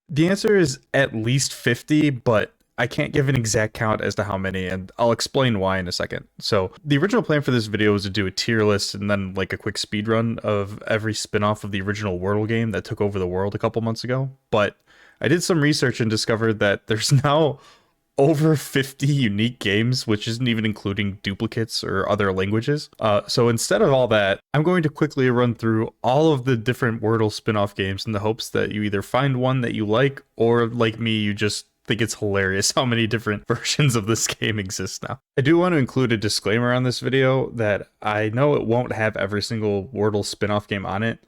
The answer is at least 50, but I can't give an exact count as to how many, and I'll explain why in a second. So, the original plan for this video was to do a tier list and then like a quick speed run of every spin-off of the original Wordle game that took over the world a couple months ago. But I did some research and discovered that there's now over 50 unique games, which isn't even including duplicates or other languages. So instead of all that, I'm going to quickly run through all of the different Wordle spin-off games in the hopes that you either find one that you like, or like me, you just think it's hilarious how many different versions of this game exist now. I do want to include a disclaimer on this video that I know it won't have every single Wordle spin-off game on it,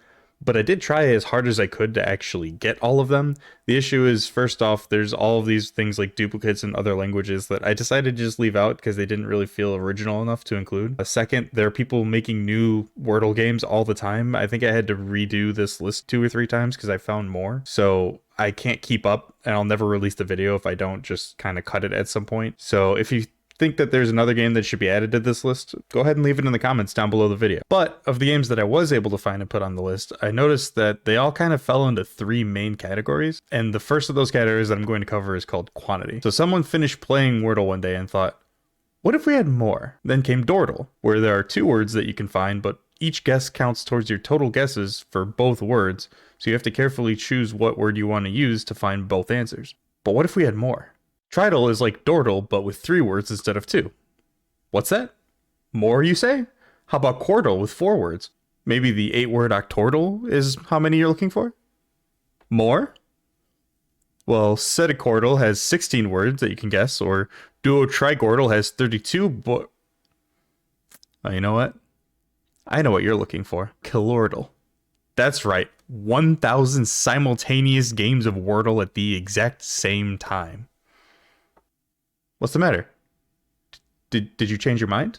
but I did try as hard as I could to actually get all of them. The issue is, first off, there's all of these things like duplicates in other languages that I decided to just leave out because they didn't really feel original enough to include. Second, there are people making new Wordle games all the time. I think I had to redo this list 2 or 3 times because I found more. So I can't keep up, and I'll never release the video if I don't just kind of cut it at some point. So if you think that there's another game that should be added to this list, go ahead and leave it in the comments down below the video. But of the games that I was able to find and put on the list, I noticed that they all kind of fell into 3 main categories. And the first of those categories that I'm going to cover is called quantity. So someone finished playing Wordle one day and thought, what if we had more? Then came Dordle, where there are 2 words that you can find, but each guess counts towards your total guesses for both words. So you have to carefully choose what word you want to use to find both answers. But what if we had more? Tridle is like Dordle, but with 3 words instead of 2. What's that? More, you say? How about Quordle with 4 words? Maybe the 8-word octordle is how many you're looking for? More? Well, Sediquordle has 16 words that you can guess, or Duo Trigordle has 32, but... Oh, you know what? I know what you're looking for. Kilordle. That's right, 1,000 simultaneous games of Wordle at the exact same time. What's the matter? Did you change your mind?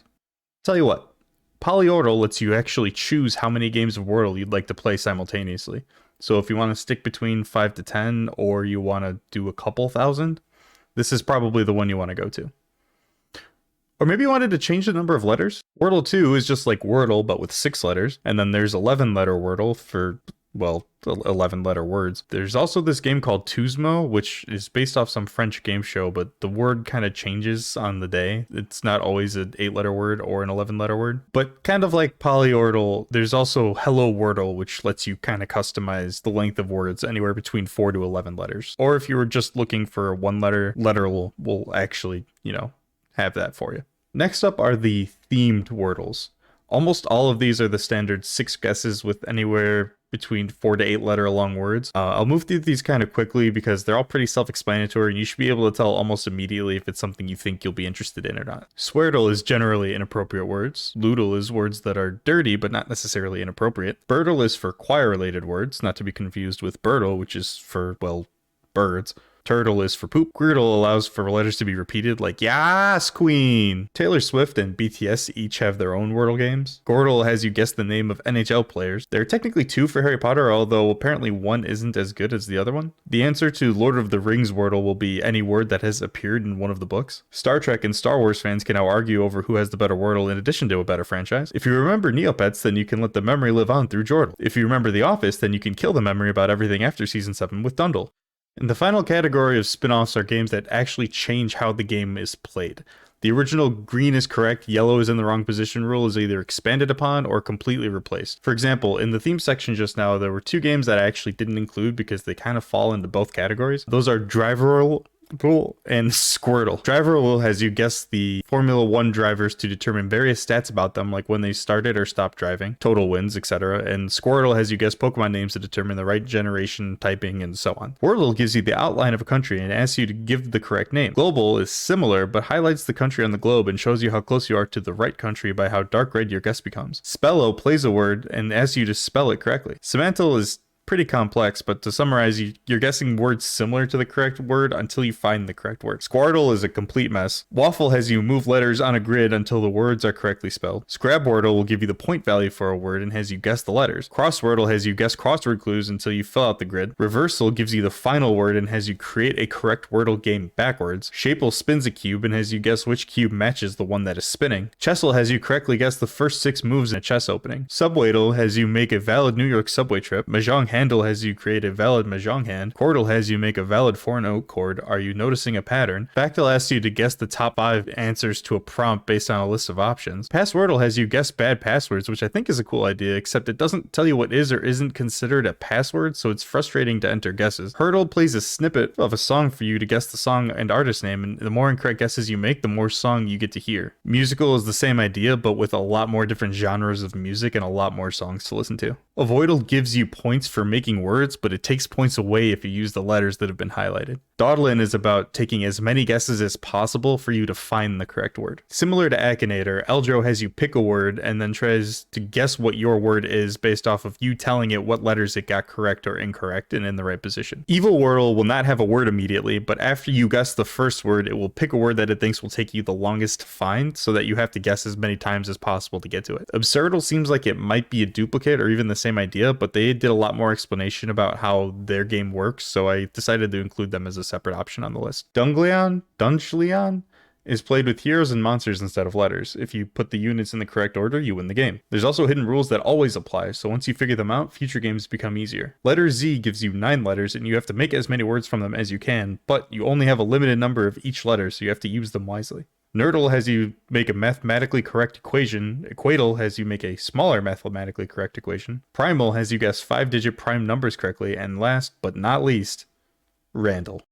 Tell you what, Polyordle lets you actually choose how many games of Wordle you'd like to play simultaneously. So if you want to stick between 5 to 10, or you want to do a couple thousand, this is probably the one you want to go to. Or maybe you wanted to change the number of letters? Wordle 2 is just like Wordle, but with 6 letters. And then there's 11-letter Wordle for, well, 11-letter words. There's also this game called Tuzmo, which is based off some French game show, but the word kind of changes on the day. It's not always an 8-letter word or an 11-letter word. But kind of like Polyordle, there's also Hello Wordle, which lets you kind of customize the length of words anywhere between 4 to 11 letters. Or if you were just looking for a 1-letter, Letterl will actually, have that for you. Next up are the themed Wordles. Almost all of these are the standard 6 guesses with anywhere between 4 to 8-letter long words. I'll move through these kind of quickly because they're all pretty self-explanatory, and you should be able to tell almost immediately if it's something you think you'll be interested in or not. Sweardle is generally inappropriate words. Loodle is words that are dirty but not necessarily inappropriate. Birdle is for choir-related words, not to be confused with Birdle, which is for, well, birds. Turtle is for poop. Queerdle allows for letters to be repeated, like Yas Queen. Taylor Swift and BTS each have their own Wordle games. Gordle has you guess the name of NHL players. There are technically 2 for Harry Potter, although apparently one isn't as good as the other one. The answer to Lord of the Rings Wordle will be any word that has appeared in one of the books. Star Trek and Star Wars fans can now argue over who has the better Wordle in addition to a better franchise. If you remember Neopets, then you can let the memory live on through Jordle. If you remember The Office, then you can kill the memory about everything after Season 7 with Dundle. And the final category of spin-offs are games that actually change how the game is played. The original green is correct, yellow is in the wrong position rule is either expanded upon or completely replaced. For example, in the theme section just now, there were 2 games that I actually didn't include because they kind of fall into both categories. Those are Driverle and Squirtle. Driverle has you guess the Formula 1 drivers to determine various stats about them, like when they started or stopped driving, total wins, etc. And Squirtle has you guess Pokemon names to determine the right generation, typing, and so on. Wordle gives you the outline of a country and asks you to give the correct name. Global is similar, but highlights the country on the globe and shows you how close you are to the right country by how dark red your guess becomes. Spello plays a word and asks you to spell it correctly. Semantle is pretty complex, but to summarize, you're guessing words similar to the correct word until you find the correct word. Squirtle is a complete mess. Waffle has you move letters on a grid until the words are correctly spelled. Scrabwordle will give you the point value for a word and has you guess the letters. Crosswordle has you guess crossword clues until you fill out the grid. Reversal gives you the final word and has you create a correct Wordle game backwards. Shaple spins a cube and has you guess which cube matches the one that is spinning. Chessel has you correctly guess the first 6 moves in a chess opening. Subwaydle has you make a valid New York subway trip. Mahjong Handle has you create a valid mahjong hand. Chordal has you make a valid 4-note chord. Are you noticing a pattern? Factal asks you to guess the top 5 answers to a prompt based on a list of options. Passwordle has you guess bad passwords, which I think is a cool idea, except it doesn't tell you what is or isn't considered a password, so it's frustrating to enter guesses. Hurdle plays a snippet of a song for you to guess the song and artist name, and the more incorrect guesses you make, the more song you get to hear. Musical is the same idea, but with a lot more different genres of music and a lot more songs to listen to. Avoidle gives you points for making words, but it takes points away if you use the letters that have been highlighted. Dawdlin is about taking as many guesses as possible for you to find the correct word. Similar to Akinator, Eldro has you pick a word and then tries to guess what your word is based off of you telling it what letters it got correct or incorrect and in the right position. Evil Wordle will not have a word immediately, but after you guess the first word, it will pick a word that it thinks will take you the longest to find, so that you have to guess as many times as possible to get to it. Absurdle seems like it might be a duplicate or even the same idea, but they did a lot more explanation about how their game works, so I decided to include them as a separate option on the list. Dungeon is played with heroes and monsters instead of letters. If you put the units in the correct order, you win the game. There's also hidden rules that always apply, so once you figure them out, future games become easier. Letter Z gives you 9 letters, and you have to make as many words from them as you can, but you only have a limited number of each letter, so you have to use them wisely. Nerdle has you make a mathematically correct equation. Equatal has you make a smaller mathematically correct equation. Primal has you guess 5-digit prime numbers correctly. And last but not least, Randall.